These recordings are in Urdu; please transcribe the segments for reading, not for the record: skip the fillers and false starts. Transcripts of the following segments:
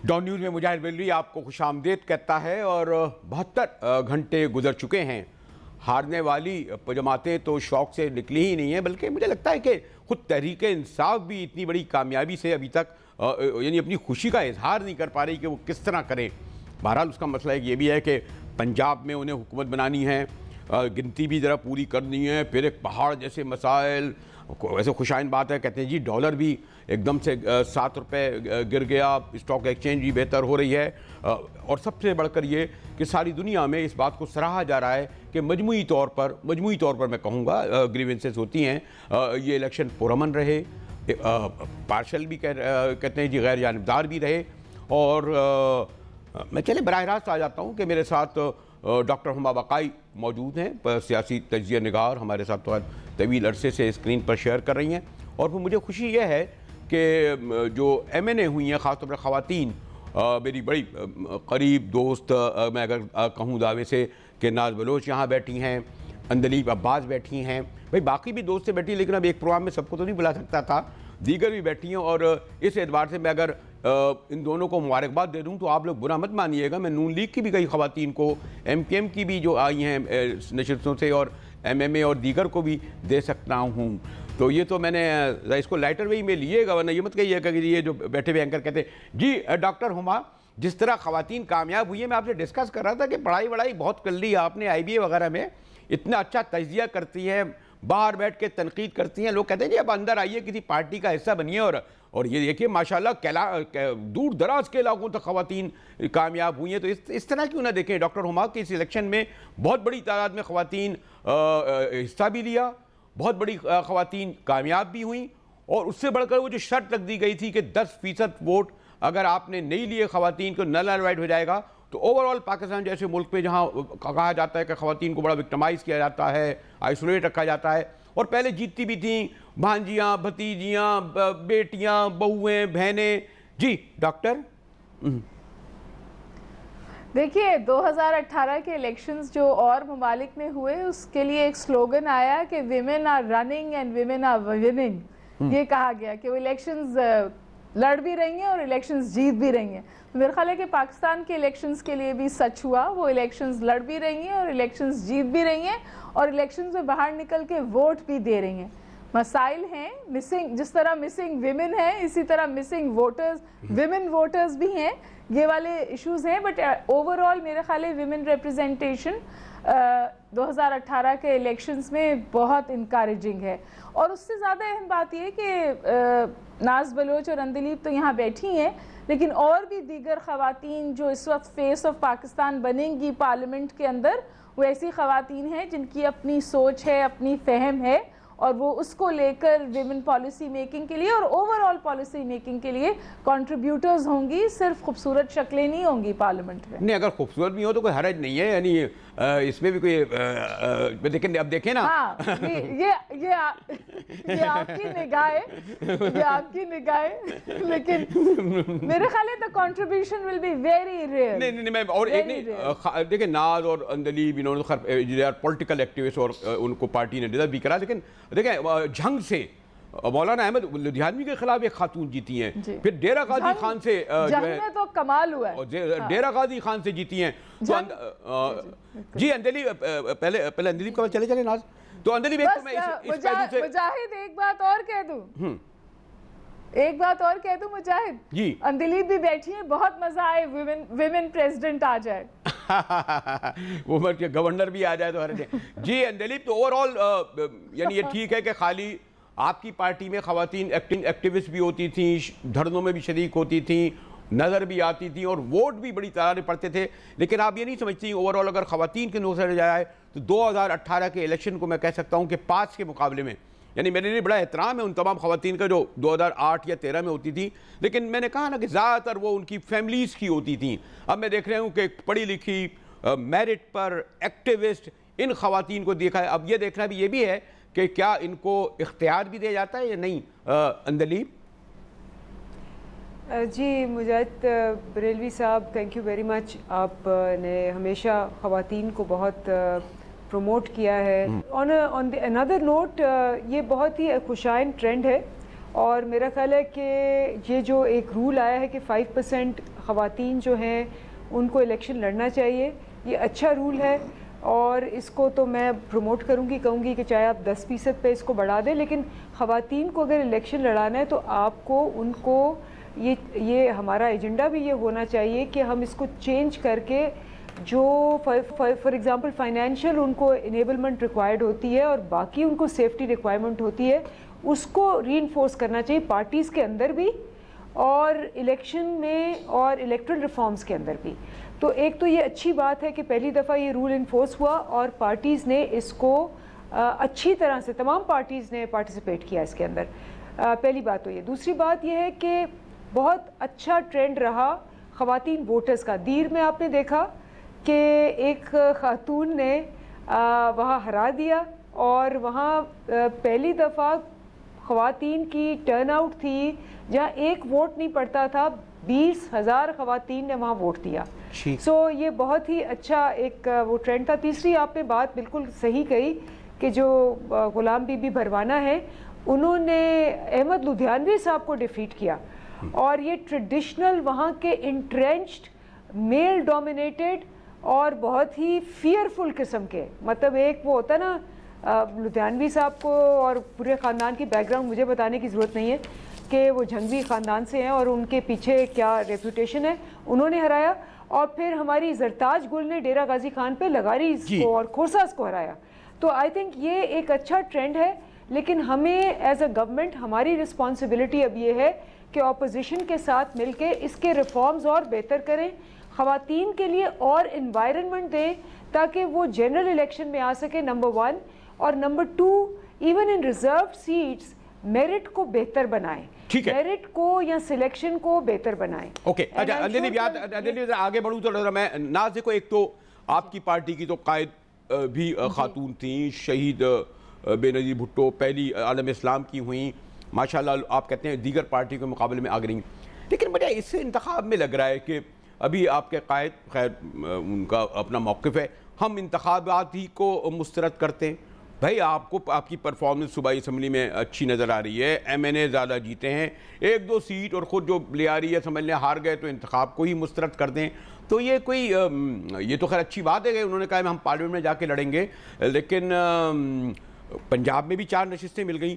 ڈان نیوز میں مجاہد بریلوی آپ کو خوش آمدید کہتا ہے، اور 72 گھنٹے گزر چکے ہیں۔ ہارنے والی جماعتیں تو شوق سے نکلی ہی نہیں ہیں، بلکہ مجھے لگتا ہے کہ خود تحریک انصاف بھی اتنی بڑی کامیابی سے ابھی تک یعنی اپنی خوشی کا اظہار نہیں کر پا رہی کہ وہ کس طرح کریں۔ بہرحال اس کا مسئلہ ایک یہ بھی ہے کہ پنجاب میں انہیں حکومت بنانی ہے، گنتی بھی ذرا پوری کرنی ہے، پھر ایک پہاڑ جیسے مسائل۔ ویسے خوشائن بات ہے، کہتے ہیں جی ڈالر بھی ایک دم سے 7 روپے گر گیا، اسٹاک ایکسچینج بھی بہتر ہو رہی ہے، اور سب سے بڑھ کر یہ کہ ساری دنیا میں اس بات کو سراہا جا رہا ہے کہ مجموعی طور پر میں کہوں گا گریونسز ہوتی ہیں، یہ الیکشن پرامن رہے، پارشل بھی کہتے ہیں جی غیر جانبدار بھی رہے۔ اور میں چلے براہ راست آ جاتا ہوں کہ میرے ساتھ ڈاکٹر ہما بقائی موجود ہیں، سیاسی تجزیہ نگار، ہمارے ساتھ طویل عرصے سے اسکرین پر شیئر کر رہی ہیں۔ اور پھر مجھے خوشی یہ ہے کہ جو ایم این اے ہوئی ہیں، خاص طور پر خواتین، میری بڑی قریب دوست، میں اگر کہوں دعوے سے کہ ناز بلوچ یہاں بیٹھی ہیں، اندلیب عباس بیٹھی ہیں، بھئی باقی بھی دوست سے بیٹھی، لیکن اب ایک پروگرام میں سب کو تو نہیں بلا سکتا تھا، دیگر بھی بیٹھی ہیں۔ اور اس اعتبار سے میں اگر ان دونوں کو مبارکباد دے دوں تو آپ لوگ برا مت مانیے گا، میں نون لیگ کی بھی کئی خواتین کو، ایم پی ایم کی بھی جو آئی ہیں نشستوں سے، اور ایم ایم اے اور دیگر کو بھی دے سکتا ہوں۔ تو یہ تو میں نے اس کو لائٹر وے میں لیے گا، ورنہ یہ مت کہیے گا کہ یہ جو بیٹھے ہوئے اینکر کہتے ہیں جی ڈاکٹر ہما جس طرح خواتین کامیاب ہوئی ہیں، میں آپ سے ڈسکس کر رہا تھا کہ پڑھائی وڑھائی بہت کر لی آپ نے، آئی بی اے وغیرہ میں اتنا اچھا تجزیہ کرتی ہے، باہر بیٹھ کے تنقید کرتی ہیں، لوگ کہتے ہیں جی اب اندر آئیے کسی پارٹی کا حصہ بنیے، اور یہ دیکھیے ماشاءاللہ دور دراز کے علاقوں تک خواتین کامیاب ہوئی ہیں۔ تو اس طرح کیوں نہ دیکھیں ڈاکٹر ہما کہ اس الیکشن میں بہت بڑی تعداد میں خواتین حصہ بھی لیا، بہت بڑی خواتین کامیاب بھی ہوئیں، اور اس سے بڑھ کر وہ جو شرط رکھ دی گئی تھی کہ 10% ووٹ اگر آپ نے نہیں لیے خواتین کو نل اینڈ وائٹ ہو جائے گا، تو اوورآل پاکستان جیسے ملک پہ جہاں کہا جاتا ہے کہ خواتین کو بڑا وکٹمائز کیا جاتا ہے، آئسولیٹ رکھا جاتا ہے، اور پہلے جیتتی بھی تھیں بھانجیاں، بھتیجیاں، بیٹیاں، بہویں، بہنیں۔ جی ڈاکٹر دیکھیے 2018 کے الیکشنز جو اور ممالک میں ہوئے، اس کے لیے ایک سلوگن آیا کہ women are running and women are winning, یہ کہا گیا کہ وہ الیکشنز لڑ بھی رہی ہیں اور الیکشنز جیت بھی رہی ہیں۔ میرے خیال ہے کہ پاکستان کے الیکشنز کے لیے بھی سچ ہوا، وہ الیکشنز لڑ بھی رہی ہیں اور الیکشنز جیت بھی رہی ہیں، اور الیکشنز میں باہر نکل کے ووٹ بھی دے رہی ہیں۔ مسائل ہیں مسنگ، جس طرح مسنگ ویمن ہیں اسی طرح مسنگ ووٹرز، ویمن ووٹرز بھی ہیں، یہ والے ایشوز ہیں، بٹ اوورآل میرے خیال ہے ویمن ریپرزنٹیشن 2018 کے الیکشنز میں بہت انکریجنگ ہے۔ اور اس سے زیادہ اہم بات یہ ہے کہ ناز بلوچ اور اندلیب تو یہاں بیٹھی ہیں، لیکن اور بھی دیگر خواتین جو اس وقت فیس آف پاکستان بنیں گی پارلیمنٹ کے اندر، وہ ایسی خواتین ہیں جن کی اپنی سوچ ہے، اپنی فہم ہے، اور وہ اس کو لے کر ویمن پالیسی میکنگ کے لیے اور اوورآل پالیسی میکنگ کے لیے کنٹریبیوٹرز ہوں گی، صرف خوبصورت شکلیں نہیں ہوں گی پارلیمنٹ میں۔ نہیں، اگر خوبصورت بھی ہو تو کوئی حرج نہیں ہے، یعنی اس میں بھی کوئی لیکن اب دیکھیں نا، ہاں یہ آپ کی نگاہ ہے، یہ آپ کی نگاہ ہے، لیکن میرے خیال ہے the contribution will be very rare۔ نہیں میں اور ایک نہیں، دیکھیں ناز اور اندلیب انہوں نے پولیٹیکل ایکٹیوسٹ اور ان کو پارٹی نے ڈیزرو بھی کرا، لیکن دیکھیں جھنگ سے مولانا احمد لدھیانوی کے خلاف ایک خاتون جیتی ہیں، پھر ڈیرہ غازی خان سے جنگ میں تو کمال ہوا ہے، ڈیرہ غازی خان سے جیتی ہیں۔ جی اندلیب پہلے اندلیب کا چلے ناز، تو اندلیب ایک تو میں اس پہلو سے مجاہد ایک بات اور کہہ دوں مجاہد، جی اندلیب بھی بیٹھی ہیں، بہت مزہ آئے ویمن پریزیڈنٹ آ جائے، وہ گورنر بھی آ جائے تو ہر جی اندلیب تو اوورآل یعنی یہ ٹھیک ہے کہ خالی آپ کی پارٹی میں خواتین ایکٹیوسٹ بھی ہوتی تھیں، دھرنوں میں بھی شریک ہوتی تھیں، نظر بھی آتی تھیں، اور ووٹ بھی بڑی تعداد میں پڑتے تھے، لیکن آپ یہ نہیں سمجھتی اوورآل اگر خواتین کے نظر جائے تو 2018 کے الیکشن کو میں کہہ سکتا ہوں کہ 5 کے مقابلے میں، یعنی میرے لیے بڑا احترام ہے ان تمام خواتین کا جو 2008 یا 13 میں ہوتی تھی، لیکن میں نے کہا نا کہ زیادہ تر وہ ان کی فیملیز کی ہوتی تھیں۔ اب میں دیکھ رہا ہوں کہ پڑھی لکھی میرٹ پر ایکٹیوسٹ ان خواتین کو دیکھا ہے، اب یہ دیکھنا بھی یہ بھی ہے کہ کیا ان کو اختیار بھی دیا جاتا ہے یا نہیں۔ اندلیب جی مجاہد بریلوی صاحب، تھینک یو ویری مچ، آپ نے ہمیشہ خواتین کو بہت پروموٹ کیا ہے۔ آن another نوٹ، یہ بہت ہی خوشائن ٹرینڈ ہے، اور میرا خیال ہے کہ یہ جو ایک رول آیا ہے کہ 5% خواتین جو ہیں ان کو الیکشن لڑنا چاہیے. یہ اچھا رول ہے اور اس کو تو میں پروموٹ کروں گی, کہوں گی کہ چاہے آپ 10% پہ اس کو بڑھا دیں, لیکن خواتین کو اگر الیکشن لڑانا ہے تو آپ کو ان کو یہ ہمارا ایجنڈا بھی یہ ہونا چاہیے کہ ہم اس کو چینج کر کے جو فار ایگزامپل فائنینشیل ان کو انیبلمنٹ ریکوائرڈ ہوتی ہے اور باقی ان کو سیفٹی ریکوائرمنٹ ہوتی ہے, اس کو ری انفورس کرنا چاہیے پارٹیز کے اندر بھی اور الیکشن میں اور الیکٹرل ریفارمز کے اندر بھی. تو ایک تو یہ اچھی بات ہے کہ پہلی دفعہ یہ رول انفورس ہوا اور پارٹیز نے اس کو اچھی طرح سے, تمام پارٹیز نے پارٹیسپیٹ کیا اس کے اندر. پہلی بات تو یہ. دوسری بات یہ ہے کہ بہت اچھا ٹرینڈ رہا خواتین ووٹرز کا. دیر میں آپ نے دیکھا کہ ایک خاتون نے وہاں ہرا دیا اور وہاں پہلی دفعہ خواتین کی ٹرن آؤٹ تھی جہاں ایک ووٹ نہیں پڑتا تھا, 20,000 خواتین نے وہاں ووٹ دیا. سو یہ بہت ہی اچھا ایک وہ ٹرینڈ تھا. تیسری آپ نے بات بالکل صحیح کہی کہ جو غلام بی بی بھروانہ ہیں انہوں نے احمد لدھیانوی صاحب کو ڈیفیٹ کیا, اور یہ ٹریڈیشنل وہاں کے انٹرینچڈ میل ڈومینیٹڈ اور بہت ہی فیئرفل قسم کے, مطلب ایک وہ ہوتا نا لدھیانوی صاحب کو اور پورے خاندان کی بیک گراؤنڈ مجھے بتانے کی ضرورت نہیں ہے کہ وہ جھنگوی خاندان سے ہیں اور ان کے پیچھے کیا ریپوٹیشن ہے, انہوں نے ہرایا. اور پھر ہماری زرتاج گل نے ڈیرہ غازی خان پہ لغاریز کو اور کھوساز کو ہرایا. تو آئی تھنک یہ ایک اچھا ٹرینڈ ہے, لیکن ہمیں ایز اے گورنمنٹ ہماری رسپانسبلٹی اب یہ ہے کہ اپوزیشن کے ساتھ مل کے اس کے ریفارمز اور بہتر کریں, خواتین کے لیے اور انوائرمنٹ دیں تاکہ وہ جنرل الیکشن میں آ سکے, نمبر 1, اور نمبر 2 even in reserve seats merit کو بہتر بنائیں, میرٹ کو یا سلیکشن کو بہتر بنائیں. اوکے, اچھا آگے بڑھوں تو میں ناز دیکھو, ایک تو آپ کی پارٹی کی تو قائد بھی خاتون تھیں, شہید بے نظیر بھٹو پہلی عالم اسلام کی ہوئیں, ماشاءاللہ آپ کہتے ہیں دیگر پارٹی کے مقابلے میں آگے رہیں, لیکن مجھے اس انتخاب میں لگ رہا ہے کہ ابھی آپ کے قائد, خیر ان کا اپنا موقف ہے, ہم انتخابات ہی کو مسترد کرتے ہیں. بھائی آپ کو آپ کی پرفارمنس صوبائی اسمبلی میں اچھی نظر آ رہی ہے, ایم این اے زیادہ جیتے ہیں, 1-2 سیٹ اور خود جو لے آ رہی ہے سمجھ لیں ہار گئے تو انتخاب کو ہی مسترد کر دیں. تو یہ کوئی یہ تو خیر اچھی بات ہے کہ انہوں نے کہا ہم پارلیمنٹ میں جا کے لڑیں گے, لیکن پنجاب میں بھی 4 نشستیں مل گئیں.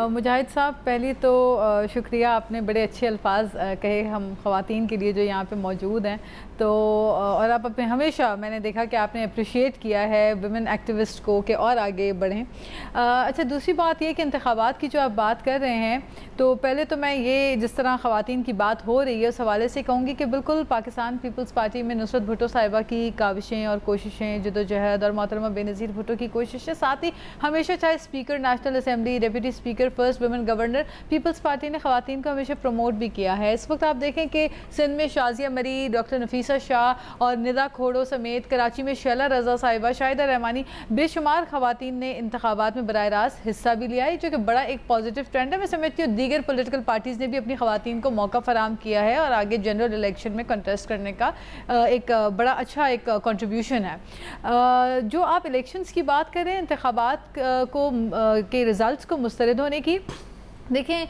مجاہد صاحب, پہلی تو شکریہ, آپ نے بڑے اچھے الفاظ کہے ہم خواتین کے لیے جو یہاں پہ موجود ہیں, تو اور آپ اپنے ہمیشہ میں نے دیکھا کہ آپ نے اپریشیٹ کیا ہے ویمن ایکٹیوسٹ کو کہ اور آگے بڑھیں. اچھا, دوسری بات یہ کہ انتخابات کی جو آپ بات کر رہے ہیں, تو پہلے تو میں یہ جس طرح خواتین کی بات ہو رہی ہے اس حوالے سے کہوں گی کہ بالکل پاکستان پیپلز پارٹی میں نصرت بھٹو صاحبہ کی کاوشیں اور کوششیں, جدوجہد, اور محترمہ بے نظیر بھٹو کی کوششیں, ساتھ ہی ہمیشہ چاہے speaker national assembly, deputy speaker, first women governor, Peoples Party نے خواتین کو ہمیشہ پروموٹ بھی کیا ہے. اس وقت آپ دیکھیں کہ سندھ میں شازیہ مری, ڈاکٹر نفیسہ شاہ اور ندا کھوڑو سمیت کراچی میں شیلا رضا صاحبہ, شاہدہ رحمانی, بے شمار خواتین نے انتخابات میں براہ راست حصہ بھی لیا ہے, جو کہ بڑا ایک پازیٹیو ٹرینڈ ہے. میں سمجھتی ہوں دیگر پولیٹیکل پارٹیز نے بھی اپنی خواتین کو موقع فراہم کیا ہے اور آگے جنرل الیکشن میں کنٹیسٹ کرنے کا ایک بڑا اچھا ایک کنٹریبیوشن ہے. جو آپ الیکشنز کی بات کریں, انتخابات کو کے ریزلٹس کو مسترد ہونے کی, دیکھیں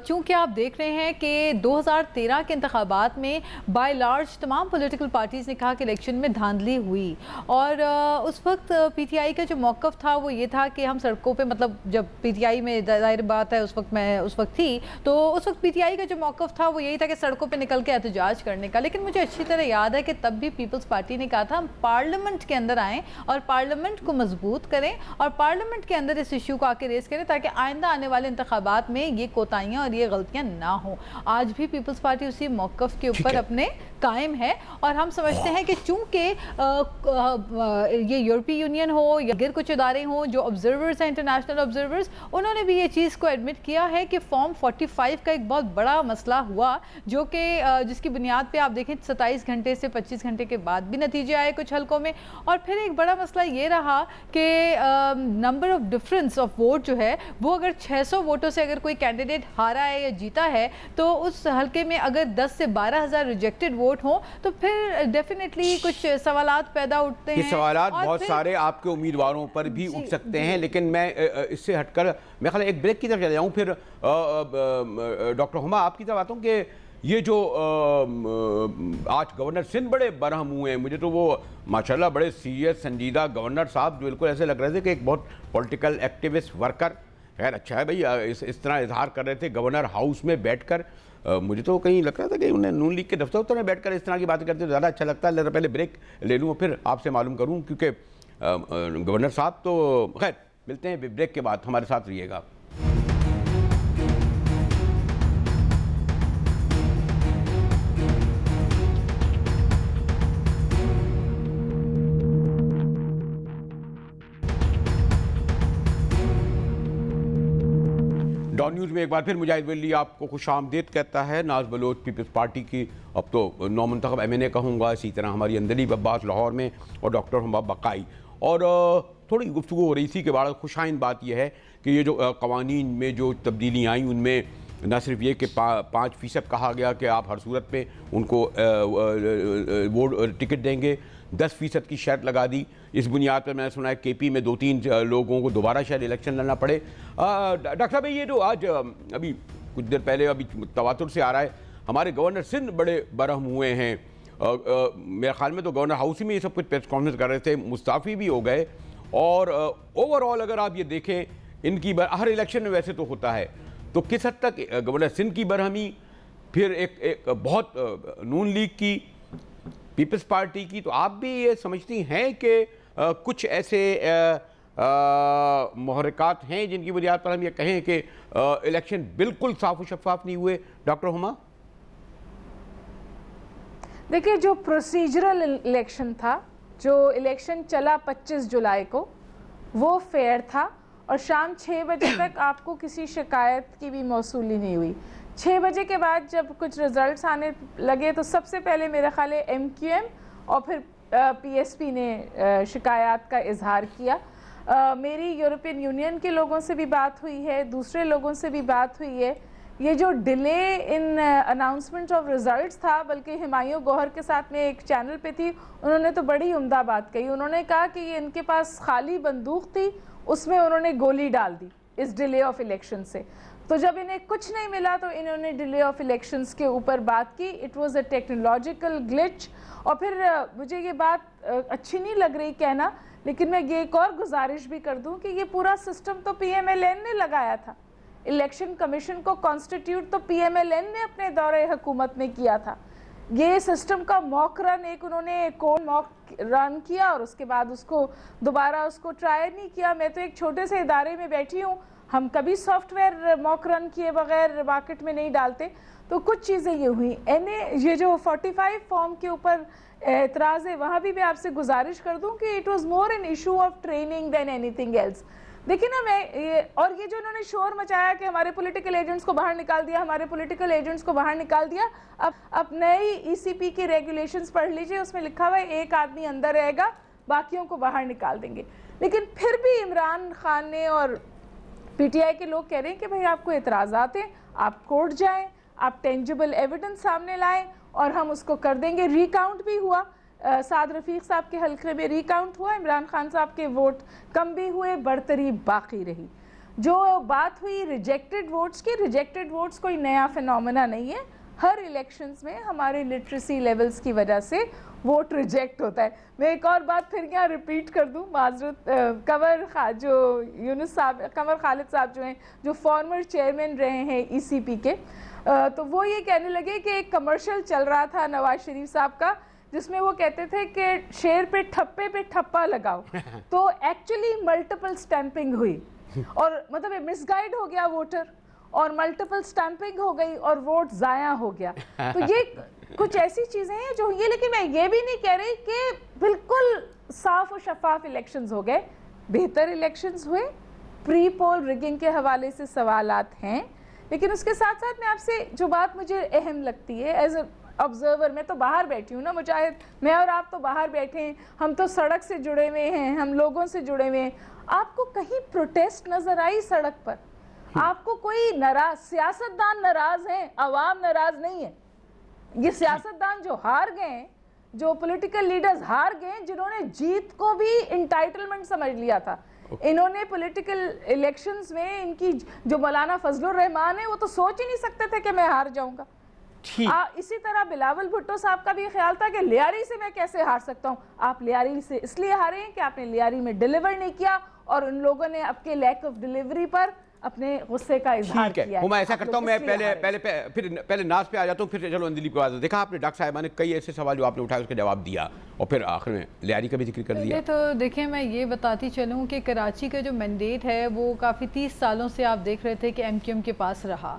چونکہ آپ دیکھ رہے ہیں کہ 2013 کے انتخابات میں بائی لارج تمام پولیٹیکل پارٹیز نے کہا کہ الیکشن میں دھاندلی ہوئی, اور اس وقت پی ٹی آئی کا جو موقف تھا وہ یہ تھا کہ ہم سڑکوں پہ, مطلب جب پی ٹی آئی میں ظاہر بات ہے اس وقت میں اس وقت تھی, تو اس وقت پی ٹی آئی کا جو موقف تھا وہ یہی تھا کہ سڑکوں پہ نکل کے احتجاج کرنے کا. لیکن مجھے اچھی طرح یاد ہے کہ تب بھی پیپلز پارٹی نے کہا تھا ہم پارلیمنٹ کے اندر آئیں اور پارلیمنٹ کو مضبوط کریں اور پارلیمنٹ کے اندر اس ایشو کو آ کے ریز کریں تاکہ آئندہ آنے والے انتخابات میں یہ کوتاہیاں اور یہ غلطیاں نہ ہوں. آج بھی پیپلز پارٹی اسی موقف کے اوپر اپنے قائم ہے, اور ہم سمجھتے ہیں کہ چونکہ یہ یورپی یونین ہو یا گر کچھ ادارے ہوں جو آبزرورز ہیں, انٹرنیشنل آبزرورز, انہوں نے بھی یہ چیز کو ایڈمٹ کیا ہے کہ فارم 45 کا ایک بہت بڑا مسئلہ ہوا, جو کہ جس کی بنیاد پہ آپ دیکھیں 27 گھنٹے سے 25 گھنٹے کے بعد بھی نتیجے آئے کچھ حلقوں میں. اور پھر ایک بڑا مسئلہ یہ رہا کہ number of difference of vote جو ہے وہ اگر 600 ووٹوں سے اگر کوئی کینڈیڈیٹ ہارا ہے یا جیتا ہے تو اس حلقے میں اگر 10 سے 12,000 ریجیکٹڈ ووٹ ہوں تو پھر ڈیفینیٹلی کچھ سوالات پیدا اٹھتے ہیں. یہ سوالات بہت سارے آپ کے امیدواروں پر بھی اٹھ سکتے ہیں, لیکن میں اس سے ہٹ کر میں خیال ایک بریک کی طرف چلا جاؤں, پھر ڈاکٹر ہما آپ کی طرف آتا ہوں کہ یہ جو آج گورنر سندھ بڑے برہم ہوئے ہیں، مجھے تو وہ ماشاءاللہ بڑے سیریس سنجیدہ گورنر صاحب بالکل ایسے لگ رہے تھے کہ ایک بہت پولیٹیکل ایکٹیوسٹ ورکر. خیر اچھا ہے بھائی، اس طرح اظہار کر رہے تھے گورنر ہاؤس میں بیٹھ کر. مجھے تو کہیں لگ رہا تھا کہ انہیں نون لیگ کے دفتر میں بیٹھ کر اس طرح کی باتیں کرتے زیادہ اچھا لگتا ہے. پہلے بریک لے لوں اور پھر آپ سے معلوم کروں، کیونکہ گورنر صاحب تو خیر ملتے ہیں بریک کے بعد، ہمارے ساتھ رہیے گا. ڈان نیوز میں ایک بار پھر مجاہد ولی آپ کو خوش آمدید کہتا ہے. ناز بلوچ پیپلز پارٹی کی اب تو نو منتخب ایم این اے کہوں گا، اسی طرح ہماری اندلیب عباس لاہور میں اور ڈاکٹر حمباب بقائی. اور تھوڑی گفتگو ہو رہی تھی کہ بڑا خوشائند بات یہ ہے کہ یہ جو قوانین میں جو تبدیلیاں آئیں ان میں نہ صرف یہ کہ 5% کہا گیا کہ آپ ہر صورت پہ ان کو ووٹ ٹکٹ دیں گے، 10% کی شرط لگا دی. اس بنیاد پر میں نے سنا ہے کے پی میں 2-3 لوگوں کو دوبارہ شاید الیکشن لڑنا پڑے. ڈاکٹر صاحب یہ جو آج ابھی کچھ دیر پہلے ابھی تواتر سے آ رہا ہے، ہمارے گورنر سندھ بڑے برہم ہوئے ہیں. میرے خیال میں تو گورنر ہاؤس میں یہ سب کچھ پریس کانفرنس کر رہے تھے، مستعفی بھی ہو گئے. اور اوور آل اگر آپ یہ دیکھیں ان کی ہر الیکشن میں ویسے تو ہوتا ہے، تو کس حد تک گورنر سندھ کی برہمی، پھر ایک بہت نون لیگ کی، پیپلز پارٹی کی، تو آپ بھی یہ سمجھتی ہیں کہ کچھ ایسے محرکات ہیں جن کی بنیاد پر ہم یہ کہیں کہ الیکشن بالکل صاف و شفاف نہیں ہوئے؟ ڈاکٹر ہما دیکھیں، جو پروسیجرل الیکشن تھا، جو الیکشن چلا 25 جولائی کو، وہ فیئر تھا اور شام 6 بجے تک آپ کو کسی شکایت کی بھی موصولی نہیں ہوئی. 6 بجے کے بعد جب کچھ رزلٹس آنے لگے تو سب سے پہلے میرے خیال ہے ایم کیو ایم اور پھر پی ایس پی نے شکایات کا اظہار کیا. میری یورپین یونین کے لوگوں سے بھی بات ہوئی ہے، دوسرے لوگوں سے بھی بات ہوئی ہے. یہ جو delay in announcement of results تھا، بلکہ ہمایوں گوہر کے ساتھ میں ایک چینل پہ تھی، انہوں نے تو بڑی عمدہ بات کہی. انہوں نے کہا کہ یہ ان کے پاس خالی بندوق تھی، اس میں انہوں نے گولی ڈال دی اس ڈیلے آف الیکشن سے. تو جب انہیں کچھ نہیں ملا تو انہوں نے ڈیلے آف الیکشنز کے اوپر بات کی. It was a technological glitch. اور پھر مجھے یہ بات اچھی نہیں لگ رہی کہنا، لیکن میں یہ ایک اور گزارش بھی کر دوں کہ یہ پورا سسٹم تو پی ایم ایل این نے لگایا تھا. الیکشن کمیشن کو کانسٹیٹیوٹ تو پی ایم ایل این نے اپنے دورے حکومت میں کیا تھا. یہ سسٹم کا موک رن انہوں نے موک رن کیا اور اس کے بعد اس کو دوبارہ اس کو ٹرائی نہیں کیا. میں تو ایک چھوٹے سے ادارے میں بیٹھی ہوں، ہم کبھی سافٹ ویئر موک رن کیے بغیر مارکیٹ میں نہیں ڈالتے. تو کچھ چیزیں یہ ہوئیں. یہ جو 45 فارم کے اوپر اعتراض ہے، وہاں بھی میں آپ سے گزارش کر دوں کہ it was more an issue of training than anything else. دیکھیں نا، اور یہ جو انہوں نے شور مچایا کہ ہمارے پولیٹیکل ایجنٹس کو باہر نکال دیا، ہمارے پولیٹیکل ایجنٹس کو باہر نکال دیا. اب نئی ای سی پی کی ریگولیشنز پڑھ لیجئے، اس میں لکھا ہوا ہے 1 آدمی اندر رہے گا، باقیوں کو باہر نکال دیں گے. لیکن پھر بھی عمران خان نے اور پی ٹی آئی کے لوگ کہہ رہے ہیں کہ بھئی آپ کو اعتراضات ہیں، آپ کورٹ جائیں، آپ ٹینجیبل ایویڈنس سامنے لائیں اور ہم اس کو کر دیں گے. ری کاؤنٹ بھی ہوا، سعد رفیق صاحب کے حلقے میں ری کاؤنٹ ہوا، عمران خان صاحب کے ووٹ کم بھی ہوئے، برتری باقی رہی. جو بات ہوئی ریجیکٹڈ ووٹس کی، ریجیکٹڈ ووٹس کوئی نیا فینومینا نہیں ہے. ہر الیکشنز میں ہمارے لٹریسی لیولز کی وجہ سے ووٹ ریجیکٹ ہوتا ہے. میں ایک اور بات پھر یہاں ریپیٹ کر دوں، معذرت، قمر خالد صاحب جو ہیں، جو فارمر چیئرمین رہے ہیں ای سی پی کے، تو وہ یہ کہنے لگے کہ ایک کمرشل چل رہا تھا نواز شریف صاحب کا، جس میں وہ کہتے تھے کہ شیر پہ ٹھپا لگاؤ. تو ایکچولی ملٹیپل سٹیمپنگ ہوئی اور مطلب مس گائیڈ ہو گیا ووٹر اور ملٹیپل سٹیمپنگ ہو گئی اور ووٹ ضائع ہو گیا. تو یہ کچھ ایسی چیزیں ہیں جو یہ، لیکن میں یہ بھی نہیں کہہ رہی کہ بالکل صاف و شفاف الیکشنز ہو گئے. بہتر الیکشنز ہوئے، پری پول ریگنگ کے حوالے سے سوالات ہیں، لیکن اس کے ساتھ ساتھ میں آپ سے جو بات مجھے اہم لگتی ہے ایز اے آبزرور، میں تو باہر بیٹھی ہوں نا مجاہد، میں اور آپ تو باہر بیٹھے ہیں، ہم تو سڑک سے جڑے ہوئے ہیں، ہم لوگوں سے جڑے ہوئے ہیں. آپ کو کہیں پروٹیسٹ نظر آئی سڑک پر؟ آپ کو کوئی سیاستدان ناراض ہیں؟ عوام ناراض نہیں ہے. یہ سیاستدان جو ہار گئے ہیں، جو پولیٹیکل لیڈرز ہار گئے ہیں، جنہوں نے جیت کو بھی انٹائٹلمنٹ سمجھ لیا تھا. انہوں نے پولیٹیکل الیکشنز میں ان کی جو مولانا فضل الرحمان ہے، وہ تو سوچ ہی نہیں سکتے تھے کہ میں ہار جاؤں گا. اسی طرح بلاول بھٹو صاحب کا بھی خیال تھا کہ لیاری سے میں کیسے ہار سکتا ہوں. آپ لیاری سے اس لیے ہارے ہیں کہ آپ نے لیاری میں ڈیلیور نہیں کیا اور ان لوگوں نے آپ کے لیک آف ڈیلیوری پر اپنے غصے کا اظہار کیا ہے. میں ایسا کرتا ہوں, میں پہلے ناز پہ آ جاتا ہوں, پھر چلو اندلیپ کو آ جاتا ہوں. دیکھا آپ نے ڈاکٹر صاحبہ نے کئی ایسے سوال جو آپ نے اٹھائے اس کا جواب دیا اور پھر آخر میں لیاری کا بھی ذکر کر دیا. تو دیکھیں میں یہ بتاتی چلوں کہ کراچی کا جو مینڈیٹ ہے وہ کافی 30 سالوں سے آپ دیکھ رہے تھے کہ ایم کیو ایم کے پاس رہا,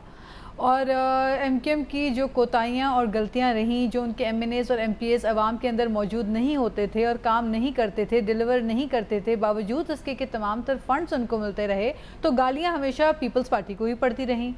اور ایم کیو ایم کی جو کوتاہیاں اور غلطیاں رہیں, جو ان کے ایم این ایز اور ایم پی ایز عوام کے اندر موجود نہیں ہوتے تھے اور کام نہیں کرتے تھے, ڈیلیور نہیں کرتے تھے, باوجود اس کے کہ تمام تر فنڈز ان کو ملتے رہے, تو گالیاں ہمیشہ پیپلز پارٹی کو ہی پڑتی رہیں.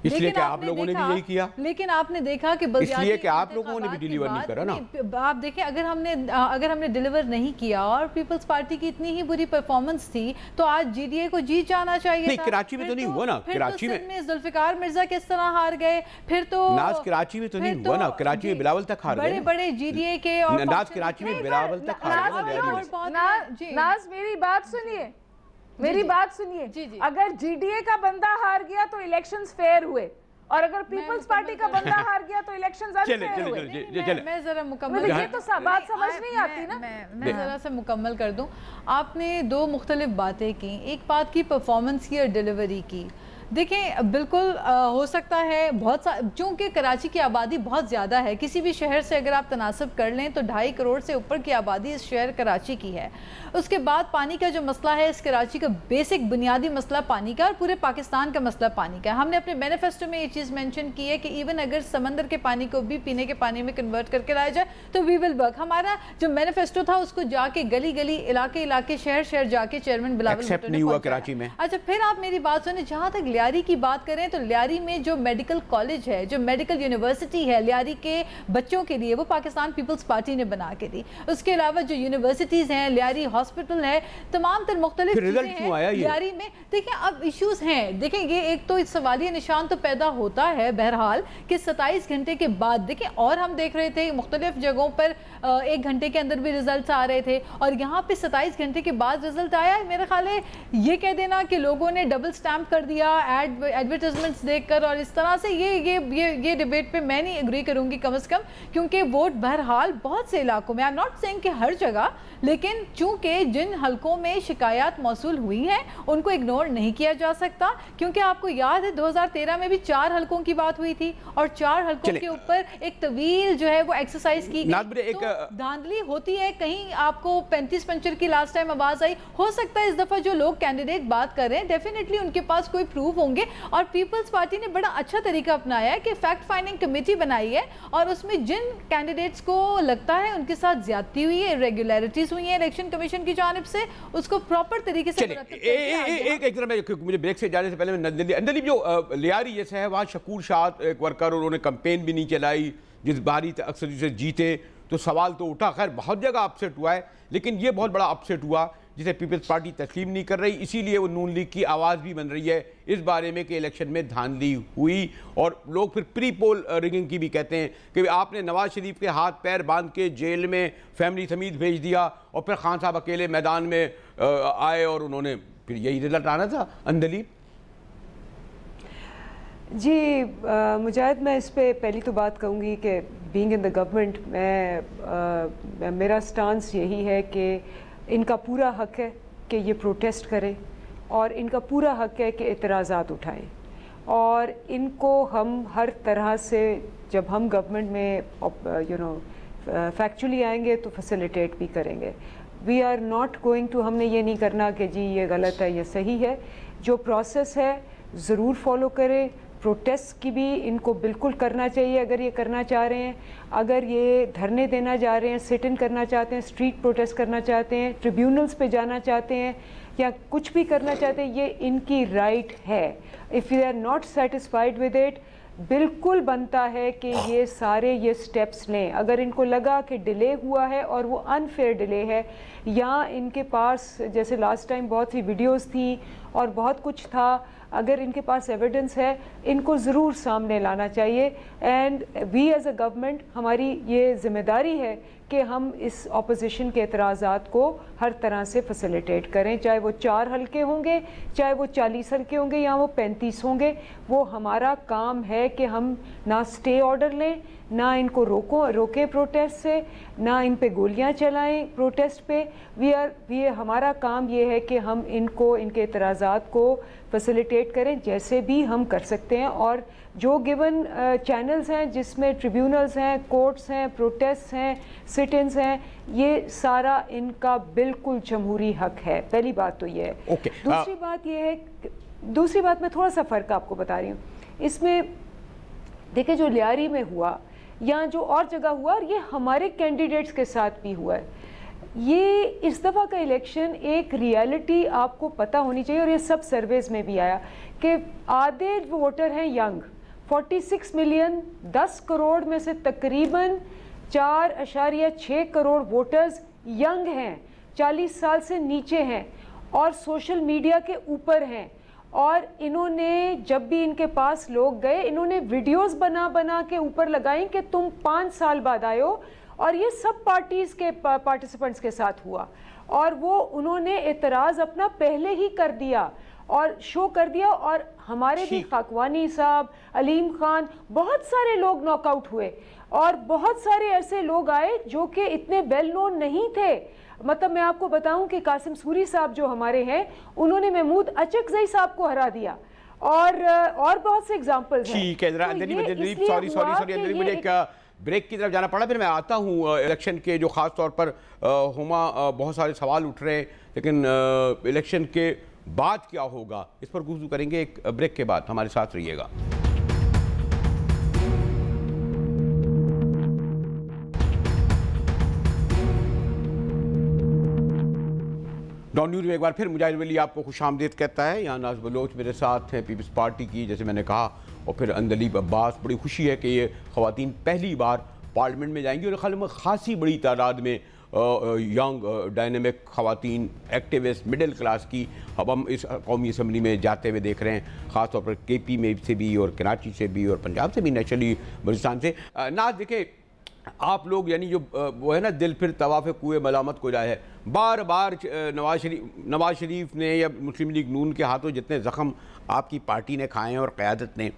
اس لیے کہ آپ لوگوں نے بھی یہی کیا, لیکن آپ نے دیکھا کہ اس لیے کہ آپ لوگوں نے بھی ڈیلیور نہیں کرا نا. آپ دیکھیں اگر ہم نے ڈیلیور نہیں کیا اور پیپلز پارٹی کی اتنی ہی بری پرفارمنس تھی تو آج جی ڈی اے کو جیت جانا چاہیے. نہیں, کراچی میں تو نہیں ہوا نا. کراچی میں ذوالفقار مرزا کس طرح ہار گئے, پھر تو ناز کراچی میں تو نہیں ہوا نا. کراچی میں بلاول تک ہار گئے, بڑے جی ڈی اے کے, اور ناز کراچی میں بلاول تک ہار گئے. ناز میری بات سنیے, میری بات سنیے. اگر جی ڈی اے کا بندہ ہار گیا تو الیکشنز فیئر ہوئے, اور اگر پیپلز پارٹی کا بندہ ہار گیا تو الیکشنز انفیئر ہوئے. میں ذرا مکمل, یہ تو بات سمجھ نہیں آتی نا. میں ذرا سے مکمل کر دوں. آپ نے دو مختلف باتیں کی, ایک بات کی پرفارمنس کی اور ڈیلیوری کی. دیکھیں بالکل ہو سکتا ہے بہت چونکہ کراچی کی آبادی بہت زیادہ ہے, کسی بھی شہر سے اگر آپ تناسب کر لیں تو 2.5 کروڑ سے اوپر کی آبادی اس شہر کراچی کی ہے. اس کے بعد پانی کا جو مسئلہ ہے, اس کراچی کا بیسک بنیادی مسئلہ پانی کا اور پورے پاکستان کا مسئلہ پانی کا. ہم نے اپنے مینیفیسٹو میں یہ چیز مینشن کی ہے کہ ایون اگر سمندر کے پانی کو بھی پینے کے پانی میں کنورٹ کر کے لایا جائے تو وی ول ورک. ہمارا جو مینیفیسٹو تھا اس کو جا کے گلی گلی, علاقے شہر جا کے چیئرمین بلاول بھٹو نے ہوا کراچی میں. اچھا پھر آپ میری بات سنیں, جہاں تک لیاری کی بات کریں تو لیاری میں جو میڈیکل کالج ہے, جو میڈیکل یونیورسٹی ہے لیاری کے بچوں کے لیے, وہ پاکستان پیپلز پارٹی نے بنا کے دی. اس کے علاوہ جو یونیورسٹیز ہیں, لیاری ہاسپٹل ہے, تمام تر مختلف چیزیں ہیں لیاری میں. دیکھیں اب ایشوز ہیں, دیکھیں یہ ایک تو سوالیہ نشان تو پیدا ہوتا ہے بہرحال کہ 27 گھنٹے کے بعد. دیکھیں اور ہم دیکھ رہے تھے مختلف جگہوں پر 1 گھنٹے کے اندر بھی ریزلٹس آ رہے تھے, اور یہاں پہ 27 گھنٹے کے بعد ریزلٹ آیا ہے. میرا خیال ہے یہ کہہ دینا کہ لوگوں نے ڈبل سٹیمپ کر دیا ایڈورٹائزمنٹس دیکھ کر, اور اس طرح سے یہ ڈیبیٹ پہ میں نہیں اگری کروں گی کم از کم, کیونکہ ووٹ بہرحال بہت سے علاقوں میں, آئی ایم ناٹ سیئنگ کہ ہر جگہ, لیکن چونکہ جن حلقوں میں شکایات موصول ہوئی ہیں ان کو اگنور نہیں کیا جا سکتا, کیونکہ آپ کو یاد ہے 2013 میں بھی 4 حلقوں کی بات ہوئی تھی, اور 4 حلقوں کے اوپر ایک طویل جو ہے وہ ایکسرسائز کی گئی. تو دھاندلی ہوتی ہے, کہیں آپ کو 35 پنچر کی لاسٹ ٹائم آواز آئی, ہو سکتا ہے اس دفعہ جو لوگ کینڈیڈیٹ بات کر رہے ہیں ڈیفینیٹلی ان کے پاس کوئی پروف ہوں گے. اور پیپلز پارٹی نے بڑا اچھا طریقہ اپنایا ہے کہ فیکٹ فائنڈنگ کمیٹی بنائی ہے, اور اس میں جن کینڈیڈیٹس کو لگتا ہے ان کے ساتھ زیادتی ہوئی ہے, ریگولیرٹیز ہوئی ہیں الیکشن کمیشن کی جانب سے, اس کو پراپر طریقے سے ایک ذرا مجھے بریک سے جانے سے پہلے اندلی جو لیاری جیسے ہے وہاں شکور شاہ ایک ورکر, انہوں نے کمپین بھی نہیں چلائی, جس بھاری اکثریت سے جیتے تو سوال تو اٹھا. خیر بہت جگہ اپسیٹ ہوا ہے, لیکن یہ بہت بڑا اپسیٹ ہوا جسے پیپلز پارٹی تسلیم نہیں کر رہی. اسی لیے وہ نون لیگ کی آواز بھی بن رہی ہے اس بارے میں کہ الیکشن میں دھاندلی ہوئی, اور لوگ پھر پری پول رگنگ کی بھی کہتے ہیں کہ آپ نے نواز شریف کے ہاتھ پیر باندھ کے جیل میں فیملی سمیت بھیج دیا, اور پھر خان صاحب اکیلے میدان میں آئے اور انہوں نے پھر یہی رزلٹ آنا تھا. اندلیپ جی مجاہد, میں اس پہ پہلی تو بات کہوں گی کہ بینگ ان دا گورنمنٹ میرا سٹانس یہی ہے کہ ان کا پورا حق ہے کہ یہ پروٹیسٹ کریں, اور ان کا پورا حق ہے کہ اعتراضات اٹھائیں, اور ان کو ہم ہر طرح سے جب ہم گورنمنٹ میں فیکچولی آئیں گے تو فیسیلیٹیٹ بھی کریں گے. We are not going to, ہم نے یہ نہیں کرنا کہ جی یہ غلط ہے یہ صحیح ہے. جو پروسیس ہے ضرور فالو کریں. پروٹیسٹ کی بھی ان کو بالکل کرنا چاہیے اگر یہ کرنا چاہ رہے ہیں. اگر یہ دھرنے دینا چاہ رہے ہیں, سٹ ان کرنا چاہتے ہیں, اسٹریٹ پروٹیسٹ کرنا چاہتے ہیں, ٹریبیونلز پہ جانا چاہتے ہیں, یا کچھ بھی کرنا چاہتے ہیں, یہ ان کی رائٹ ہے. If you are not satisfied with it, بالکل بنتا ہے کہ یہ سارے یہ سٹیپس لیں. اگر ان کو لگا کہ ڈیلے ہوا ہے اور وہ انفیئر ڈیلے ہے, یا ان کے پاس جیسے لاسٹ ٹائم بہت سی ویڈیوز تھیں اور بہت کچھ تھا, اگر ان کے پاس ایویڈنس ہے ان کو ضرور سامنے لانا چاہیے. And we as a government, ہماری یہ ذمہ داری ہے کہ کہ ہم اس اپوزیشن کے اعتراضات کو ہر طرح سے فیسیلیٹیٹ کریں، چاہے وہ 4 حلقے ہوں گے، چاہے وہ 40 حلقے ہوں گے یا وہ 35 ہوں گے. وہ ہمارا کام ہے کہ ہم نہ اسٹے آرڈر لیں، نہ ان کو روکیں پروٹیسٹ سے، نہ ان پہ گولیاں چلائیں پروٹیسٹ پہ. ہمارا کام یہ ہے کہ ہم ان کے اعتراضات کو فیسیلیٹیٹ کریں جیسے بھی ہم کر سکتے ہیں. اور جو گیون چینلز ہیں جس میں ٹریبیونلز ہیں، کورٹس ہیں، پروٹیسٹ ہیں، سٹ انز ہیں، یہ سارا ان کا بالکل جمہوری حق ہے. پہلی بات تو یہ ہے. دوسری بات یہ ہے، دوسری بات میں تھوڑا سا فرق آپ کو بتا رہی ہوں. اس میں دیکھیں جو لیاری میں ہوا یا جو اور جگہ ہوا، اور یہ ہمارے کینڈیڈیٹس کے ساتھ بھی ہوا ہے، یہ اس دفعہ کا الیکشن ایک ریالٹی آپ کو پتہ ہونی چاہیے، اور یہ سب سرویز میں بھی آیا کہ آدھے ووٹر ہیں ینگ، 46 ملین، 10 کروڑ میں سے تقریباً 4.6 کروڑ ووٹرز ینگ ہیں، 40 سال سے نیچے ہیں اور سوشل میڈیا کے اوپر ہیں. اور انہوں نے جب بھی ان کے پاس لوگ گئے، انہوں نے ویڈیوز بنا کے اوپر لگائیں کہ تم 5 سال بعد آئے ہو. اور یہ سب پارٹیز کے پارٹیسپنٹس کے ساتھ ہوا، اور وہ انہوں نے اعتراض اپنا پہلے ہی کر دیا اور شو کر دیا. اور ہمارے بھی خاکوانی صاحب، علیم خان، بہت سارے لوگ ناک آؤٹ ہوئے، اور بہت سارے ایسے لوگ آئے جو کہ اتنے ویل نون نہیں تھے. مطلب میں آپ کو بتاؤں کہ قاسم سوری صاحب جو ہمارے ہیں، انہوں نے محمود اچکزئی صاحب کو ہرا دیا، اور بہت سے ایگزامپلز ہیں. ٹھیک ہے، سوری مجھے ایک بریک کی طرف جانا پڑا، پھر میں آتا ہوں الیکشن کے جو خاص طور پر ہما بہت سارے سوال اٹھ رہے ہیں، لیکن الیکشن کے بعد کیا ہوگا اس پر گفتگو کریں گے ایک بریک کے بعد. ہمارے ساتھ رہیے گا. ڈان نیوز میں ایک بار پھر مجاہد ولی آپ کو خوش آمدید کہتا ہے. یہاں ناز بلوچ میرے ساتھ ہیں پیپلز پارٹی کی، جیسے میں نے کہا، اور پھر اندلیب عباس. بڑی خوشی ہے کہ یہ خواتین پہلی بار پارلیمنٹ میں جائیں گی، اور خالی میں خاصی بڑی تعداد میں ینگ ڈائنامک خواتین، ایکٹیوسٹ، مڈل کلاس کی اب ہم اس قومی اسمبلی میں جاتے ہوئے دیکھ رہے ہیں، خاص طور پر کے پی میں سے بھی اور کراچی سے بھی اور پنجاب سے بھی، نیچرلی بلوچستان سے. ناز دیکھیں، آپ لوگ یعنی جو وہ ہے نا دل پھر طواف کوئے ملامت کو جائے ہے، بار بار نواز شریف نے یا مسلم لیگ نون کے ہاتھوں جتنے زخم آپ کی پارٹی نے کھائے ہیں اور قیادت نے،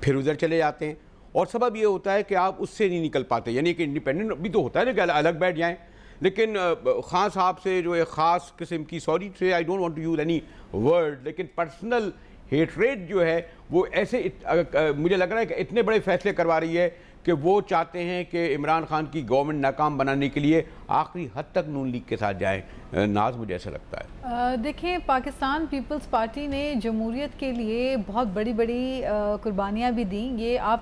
پھر ادھر چلے جاتے ہیں. اور سبب یہ ہوتا ہے کہ آپ اس سے نہیں نکل پاتے. یعنی کہ انڈیپینڈنٹ بھی تو ہوتا ہے نا کہ الگ بیٹھ جائیں، لیکن خان صاحب سے جو ایک خاص قسم کی، سوری سے I don't want to use any word, لیکن پرسنل ہیٹریٹ جو ہے وہ ایسے مجھے لگ رہا ہے کہ اتنے بڑے فیصلے کروا رہی ہے کہ وہ چاہتے ہیں کہ عمران خان کی گورنمنٹ ناکام بنانے کے لیے آخری حد تک نون لیگ کے ساتھ جائیں. ناز مجھے ایسا لگتا ہے. دیکھیں، پاکستان پیپلز پارٹی نے جمہوریت کے لیے بہت بڑی بڑی قربانیاں بھی دیں. یہ آپ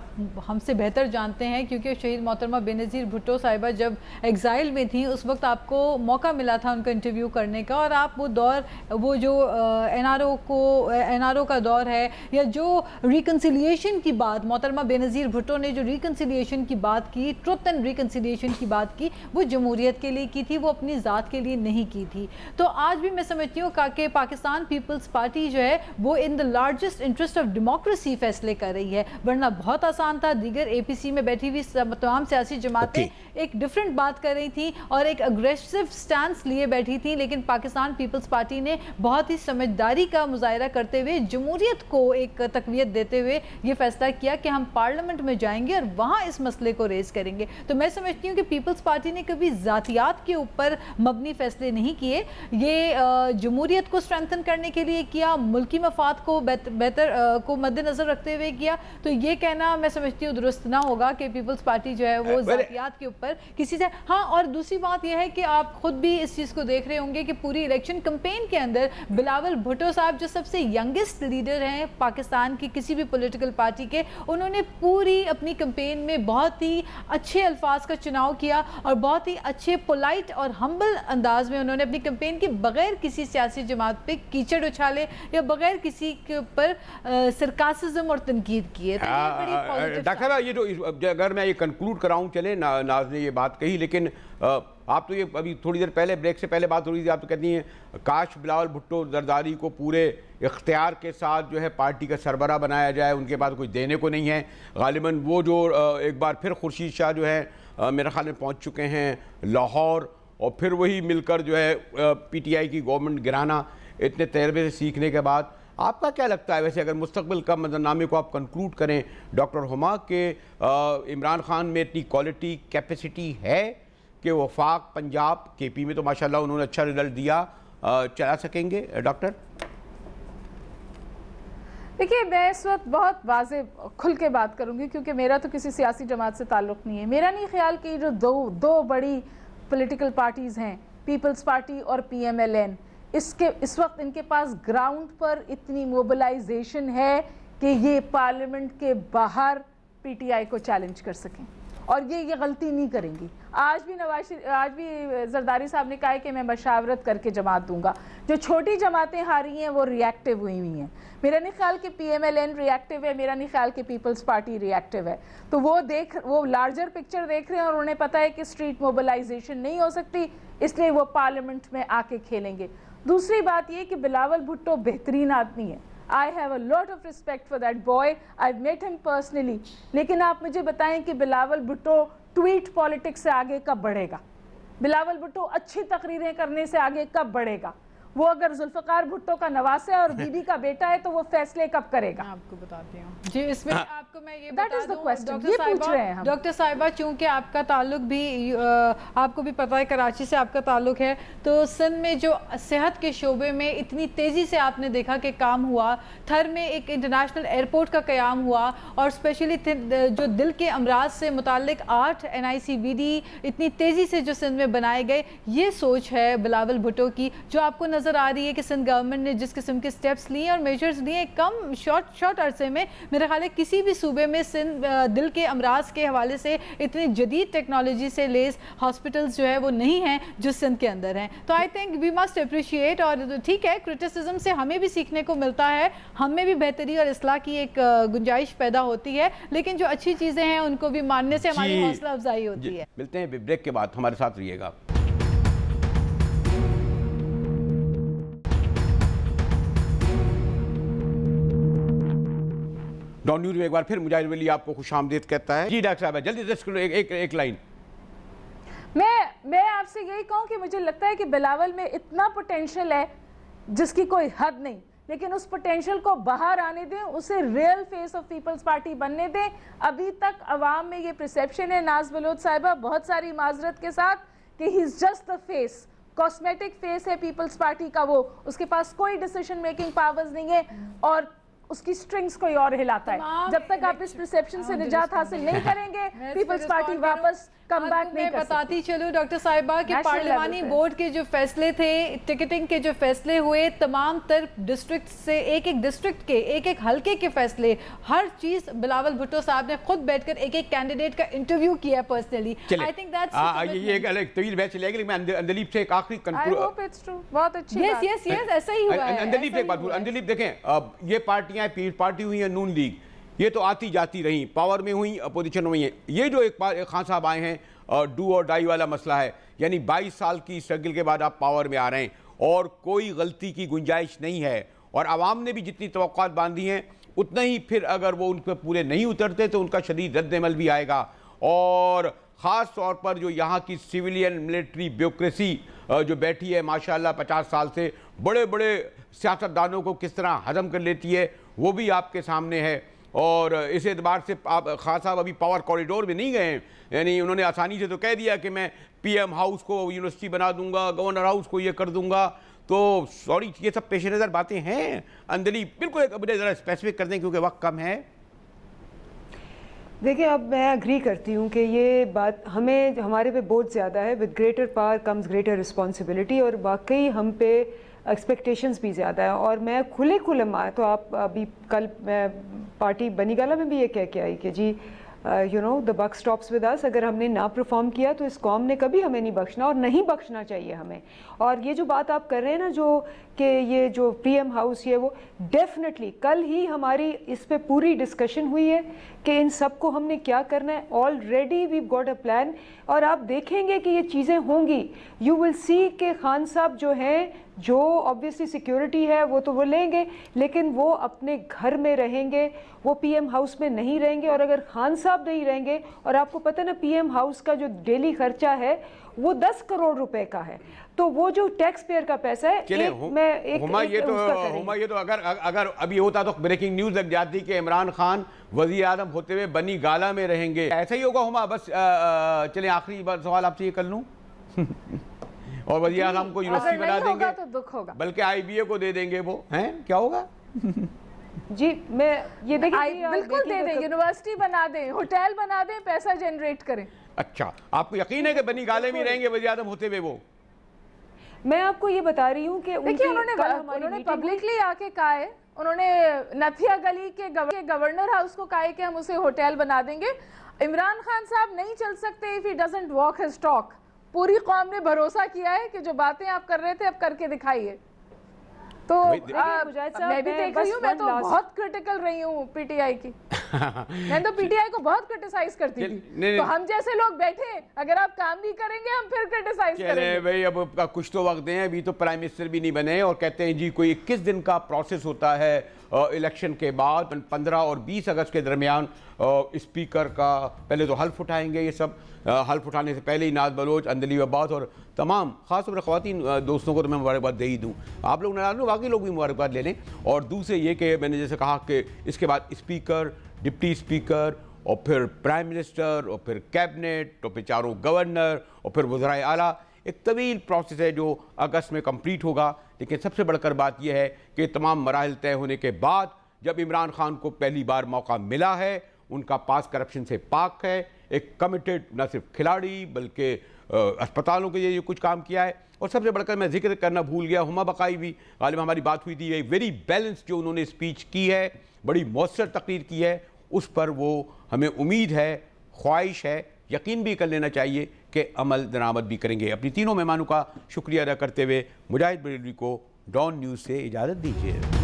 ہم سے بہتر جانتے ہیں، کیونکہ شہید محترمہ بے نظیر بھٹو صاحبہ جب ایگزائل میں تھیں اس وقت آپ کو موقع ملا تھا ان کا انٹرویو کرنے کا، اور آپ وہ دور، وہ جو این آر او کا دور ہے، یا جو ریکنسیلیشن کی بات محترمہ بے نظیر بھٹو نے جو ریکنسیلیشن کی بات کی، ٹروتھ اینڈ ریکنسیلیشن کی بات کی، وہ جمہوریت کے لیے کی تھی، وہ اپنی ذات کے لیے نہیں کی تھی. تو آج بھی میں سمجھتی ہوں کہ پاکستان پیپلز پارٹی جو ہے وہ in the largest interest of democracy فیصلے کر رہی ہے، ورنہ بہت آسان تھا. دیگر اے پی سی میں بیٹھی ہوئی تمام سیاسی جماعتیں ایک ڈیفرنٹ بات کر رہی تھیں اور ایک اگریسو سٹانس لیے بیٹھی تھیں، لیکن پاکستان پیپلز پارٹی نے بہت ہی سمجھداری کا مظاہرہ کرتے ہوئے جمہوریت کو ایک تقویت دیتے ہوئے یہ فیصلہ کیا کہ ہم پارلیمنٹ میں جائیں گے اور وہاں اس مسئلے کو ریز کریں گے. تو میں سمجھتی ہوں کہ پیپلز پارٹی نے کبھی ذاتیات کے اوپر مبنی فیصلے نہیں کیے، یہ جمہوریت کو سٹرینتھن کرنے کے لیے کیا، ملکی مفاد کو بہتر کو مد نظر رکھتے ہوئے کیا. تو یہ کہنا میں سمجھتی ہوں درست نہ ہوگا کہ پیپلز پارٹی جو ہے وہ ذاتیات کے اوپر کسی سے. ہاں، اور دوسری بات یہ ہے کہ آپ خود بھی اس چیز کو دیکھ رہے ہوں گے کہ پوری الیکشن کمپین کے اندر بلاول بھٹو صاحب جو سب سے ینگسٹ لیڈر ہیں پاکستان کی کسی بھی پولیٹیکل پارٹی کے، انہوں نے پوری اپنی کمپین میں بہت ہی اچھے الفاظ کا چناؤ کیا اور بہت ہی اچھے پولائٹ اور ہمبل انداز میں انہوں نے اپنی کمپین کی بغیر کسی سیاسی جماعت پہ کیچڑ اچھالے یا بغیر کسی کے اوپر سرکاسزم اور تنقید کیے. ڈاکٹر صاحب، یہ جو اگر میں یہ کنکلوڈ کراؤں، چلیں ناز نے یہ بات کہی، لیکن آپ تو یہ ابھی تھوڑی دیر پہلے بریک سے پہلے بات ہو رہی تھی، آپ تو کہتی ہیں کاش بلاول بھٹو زرداری کو پورے اختیار کے ساتھ جو ہے پارٹی کا سربراہ بنایا جائے، ان کے بعد کچھ دینے کو نہیں ہے. غالباً وہ جو ایک بار پھر خورشید شاہ جو ہے میرے خیال میں پہنچ چکے ہیں لاہور، اور پھر وہی مل کر جو ہے پی ٹی آئی کی گورنمنٹ گرانا اتنے تجربے سے سیکھنے کے بعد. آپ کا کیا لگتا ہے ویسے اگر مستقبل کا منظرنامے کو آپ کنکلوڈ کریں ڈاکٹر ہما کہ عمران خان میں اتنی کوالٹی کیپیسٹی ہے کہ وفاق پنجاب کے پی میں تو ماشاءاللہ انہوں نے اچھا رزلٹ دیا، چلا سکیں گے ڈاکٹر؟ دیکھیے میں اس وقت بہت واضح کھل کے بات کروں گی کیونکہ میرا تو کسی سیاسی جماعت سے تعلق نہیں ہے. میرا نہیں خیال کہ جو دو بڑی پولیٹیکل پارٹیز ہیں پیپلز پارٹی اور پی ایم ایل این، اس وقت ان کے پاس گراؤنڈ پر اتنی موبلائزیشن ہے کہ یہ پارلیمنٹ کے باہر پی ٹی آئی کو چیلنج کر سکیں، اور یہ غلطی نہیں کریں گی. آج بھی زرداری صاحب نے کہا ہے کہ میں مشاورت کر کے جماعت دوں گا. جو چھوٹی جماعتیں ہاری ہیں وہ ری ایکٹیو ہوئی ہیں. میرا نہیں خیال کہ پی ایم ایل این ری ایکٹیو ہے، میرا نہیں خیال کہ پیپلز پارٹی ری ایکٹیو ہے. تو وہ لارجر پکچر دیکھ رہے ہیں اور انہیں پتہ ہے کہ اسٹریٹ موبلائزیشن نہیں ہو سکتی، اس لیے وہ پارلیمنٹ میں آ کے کھیلیں گے. دوسری بات یہ کہ بلاول بھٹو بہترین آدمی ہے. I have a lot of respect for that boy. I've met him personally. لیکن آپ مجھے بتائیں کہ بلاول بھٹو ٹویٹ پالیٹکس سے آگے کب بڑھے گا؟ بلاول بھٹو اچھی تقریریں کرنے سے آگے کب بڑھے گا؟ وہ اگر ذوالفقار بھٹو کا نواس ہے اور بی بی کا بیٹا ہے تو وہ فیصلے کب کرے گا؟ میں آپ کو بتاتی ہوں جی، اس میں آپ کو میں یہ That is the question. یہ پوچھ رہے ہیں ہم. ڈاکٹر صاحبہ چونکہ آپ کا تعلق بھی آپ کو بھی پتہ ہے کراچی سے آپ کا تعلق ہے، تو سندھ میں جو صحت کے شعبے میں اتنی تیزی سے آپ نے دیکھا کہ کام ہوا، تھر میں ایک انٹرنیشنل ایئرپورٹ کا قیام ہوا، اور اسپیشلی جو دل کے امراض سے متعلق 8 NICVD اتنی تیزی سے جو سندھ میں بنائے گئے، یہ سوچ ہے بلاول بھٹو کی جو آپ کو نظر آ رہی ہے کہ سندھ گورنمنٹ نے جس قسم کے سٹیپس لیے اور میجرز لیے کم شارٹ عرصے میں. میرے خیال ہے کسی بھی صوبے میں سندھ دل کے امراض کے حوالے سے اتنی جدید ٹیکنالوجی سے لیس ہاسپٹلز جو ہے وہ نہیں ہیں جو سندھ کے اندر ہیں. تو I think we must appreciate, اور ٹھیک ہے کرٹیسزم سے ہمیں بھی سیکھنے کو ملتا ہے، ہم میں بھی بہتری اور اصلاح کی ایک گنجائش پیدا ہوتی ہے، لیکن جو اچھی چیزیں ہیں ان کو بھی ماننے سے ہماری حوصلہ افزائی ہوتی ہے. ملتے ہیں بریک کے بعد، ہمارے ساتھ رہیے گا. ڈان نیوز میں ایک بار پھر مجاہد ولی آپ کو خوش آمدید کہتا ہے. جی ڈاکٹر صاحب جلدی سے ایک لائن. میں آپ سے یہی کہوں کہ مجھے لگتا ہے کہ بلاول میں اتنا پوٹینشل ہے جس کی کوئی حد نہیں، لیکن اس پوٹینشل کو باہر آنے دیں، اسے real face of Peoples Party بننے دیں. ابھی تک عوام میں یہ پرسیپشن ہے ناز بلوچ صاحبہ بہت ساری معذرت کے ساتھ کہ he is just the face, cosmetic face ہے پیپلز پارٹی کا، وہ اس کے پاس کوئی ڈیسیشن میکنگ پاورز نہیں ہے اور اس کی سٹرنگز کوئی اور ہلاتا ہے. جب تک آپ اس پرسیپشن سے نجات حاصل نہیں کریں گے پیپلز پارٹی واپس کم بیک نہیں کر سکتی. میں بتاتی چلوں ڈاکٹر صاحبہ کہ پارلیمانی بورڈ کے جو فیصلے تھے، ٹکٹنگ کے جو فیصلے ہوئے، تمام تر ڈسٹرکٹ سے ایک ڈسٹرکٹ کے ایک حلقے کے فیصلے، ہر چیز بلاول بھٹو صاحب نے خود بیٹھ کر ایک کینڈیڈیٹ کا انٹرویو کیا پرسنلی. آئی تھنک دیٹس یہ ایک الگ طویل بحث چلے گی، لیکن میں اندلیب سے ایک آخری بہت اچھی بات. یس ایسا ہی ہوا ہے. اندلیب ایک بات اندلیب دیکھیں، یہ پارٹیاں پیپلز پارٹی ہوئی ہیں، نون لیگ، یہ تو آتی جاتی رہیں، پاور میں ہوئیں، اپوزیشن میں ہوئی ہیں. یہ جو ایک خان صاحب آئے ہیں ڈو اور ڈائی والا مسئلہ ہے، یعنی 22 سال کی اسٹرگل کے بعد آپ پاور میں آ رہے ہیں اور کوئی غلطی کی گنجائش نہیں ہے، اور عوام نے بھی جتنی توقعات باندھی ہیں اتنا ہی پھر اگر وہ ان پہ پورے نہیں اترتے تو ان کا شدید رد عمل بھی آئے گا. اور خاص طور پر جو یہاں کی سویلین ملٹری بیوکریسی جو بیٹھی ہے ماشاءاللہ 50 سال سے، بڑے بڑے سیاستدانوں کو کس طرح ہضم کر لیتی ہے، وہ بھی آپ کے سامنے ہے. اور اس اعتبار سے آپ خان صاحب ابھی پاور کوریڈور میں نہیں گئے ہیں، یعنی انہوں نے آسانی سے تو کہہ دیا کہ میں پی ایم ہاؤس کو یونیورسٹی بنا دوں گا، گورنر ہاؤس کو یہ کر دوں گا. تو سوری یہ سب پیش نظر باتیں ہیں. اندلی بالکل مجھے ذرا اسپیسیفک کر دیں کیونکہ وقت کم ہے. دیکھیں اب میں اگری کرتی ہوں کہ یہ بات ہمارے پہ بوجھ زیادہ ہے. With greater power comes greater responsibility, اور واقعی ہم پہ ایکسپیکٹیشنز بھی زیادہ ہے. اور میں کھلے تو آپ ابھی کل میں پارٹی بنی گالہ میں بھی یہ کہہ کے آئی کہ جی the buck stops with us. اگر ہم نے نہ پرفارم کیا تو اس قوم نے کبھی ہمیں نہیں بخشنا اور نہیں بخشنا چاہیے ہمیں. اور یہ جو بات آپ کر رہے ہیں نا جو کہ یہ جو پی ایم ہاؤس یہ وہ ڈیفینیٹلی کل ہی ہماری اس پہ پوری ڈسکشن ہوئی ہے کہ ان سب کو ہم نے کیا کرنا ہے. Already we've got a plan, اور آپ دیکھیں گے کہ یہ چیزیں ہوں گی. یو ول سی کہ خان صاحب جو ہیں, جو آبویسلی سیکیورٹی ہے وہ تو وہ لیں گے, لیکن وہ اپنے گھر میں رہیں گے, وہ پی ایم ہاؤس میں نہیں رہیں گے. اور اگر خان صاحب نہیں رہیں گے, اور آپ کو پتہ نا پی ایم ہاؤس کا جو ڈیلی خرچہ ہے وہ 10 کروڑ روپے کا ہے, تو وہ جو ٹیکس پیئر کا پیسہ ہے, ہما یہ تو اگر ابھی ہوتا تو بریکنگ نیوز لگ جاتی کہ عمران خان وزیر اعظم ہوتے ہوئے بنی گالا میں رہیں گے. ایسا ہی ہوگا ہما؟ بس چلیں آخری سوال آپ سے یہ کر لوں, اور وزیر اعظم کو یونیورسٹی بنا دیں گے, تو دکھ ہوگا, بلکہ آئی بی اے کو دے دیں گے, وہ ہیں کیا ہوگا؟ جی میں یہ دیکھیں بالکل دے دیں, یونیورسٹی بنا دیں, ہوٹل بنا دیں, پیسہ جنریٹ کریں. اچھا, آپ کو یقین ہے کہ بنی گالے میں رہیں گے وزیر اعظم ہوتے ہوئے وہ؟ میں آپ کو یہ بتا رہی ہوں کہ انہوں نے پبلکلی آ کے کہا ہے, انہوں نے نتھیا گلی کے گورنر ہاؤس کو کہا ہے کہ ہم اسے ہوٹل بنا دیں گے. عمران خان صاحب نہیں چل سکتے if he doesn't walk his talk. پوری قوم نے بھروسہ کیا ہے کہ جو باتیں آپ کر رہے تھے اب کر کے دکھائیے. تو میں بھی دیکھ رہی ہوں, میں تو بہت کرٹیکل رہی ہوں پی ٹی آئی کی, میں تو پی ٹی آئی کو بہت کرٹیسائز کرتی تھی. تو ہم جیسے لوگ بیٹھے, اگر آپ کام نہیں کریں گے ہم پھر کرٹیسائز کریں گے. بھائی اب کچھ تو وقت دیں, ابھی تو پرائم منسٹر بھی نہیں بنے, اور کہتے ہیں جی کوئی 21 دن کا پروسیس ہوتا ہے الیکشن کے بعد. 15 اور 20 اگست کے درمیان اسپیکر کا پہلے تو حلف اٹھائیں گے. یہ سب حلف اٹھانے سے پہلے ہی ناز بلوچ, اندلیب عباس اور تمام خاص طور پر خواتین دوستوں کو تو میں مبارکباد دے ہی دوں. آپ لوگ ناراض ہو, باقی لوگ بھی مبارکباد لے لیں. اور دوسرے یہ کہ میں نے جیسے کہا کہ اس کے بعد اسپیکر, ڈپٹی اسپیکر, اور پھر پرائم منسٹر, اور پھر کیبنٹ, اور پھر چاروں گورنر, اور پھر وزرائے اعلیٰ. ایک طویل پروسیس ہے جو اگست میں کمپلیٹ ہوگا. لیکن سب سے بڑھ کر بات یہ ہے کہ تمام مراحل طے ہونے کے بعد جب عمران خان کو پہلی بار موقع ملا ہے, ان کا پاس کرپشن سے پاک ہے, ایک کمیٹڈ نہ صرف کھلاڑی بلکہ اسپتالوں کے لیے کچھ کام کیا ہے. اور سب سے بڑھ کر میں ذکر کرنا بھول گیا, ہما بقائی بھی غالب ہماری بات ہوئی تھی, ایک ویری بیلنس جو انہوں نے اسپیچ کی ہے, بڑی مؤثر تقریر کی ہے, اس پر وہ ہمیں امید ہے, خواہش ہے, یقین بھی کر لینا چاہیے کہ عمل درآمد بھی کریں گے. اپنی تینوں مہمانوں کا شکریہ ادا کرتے ہوئے مجاہد بریلوی کو ڈان نیوز سے اجازت دیجیے.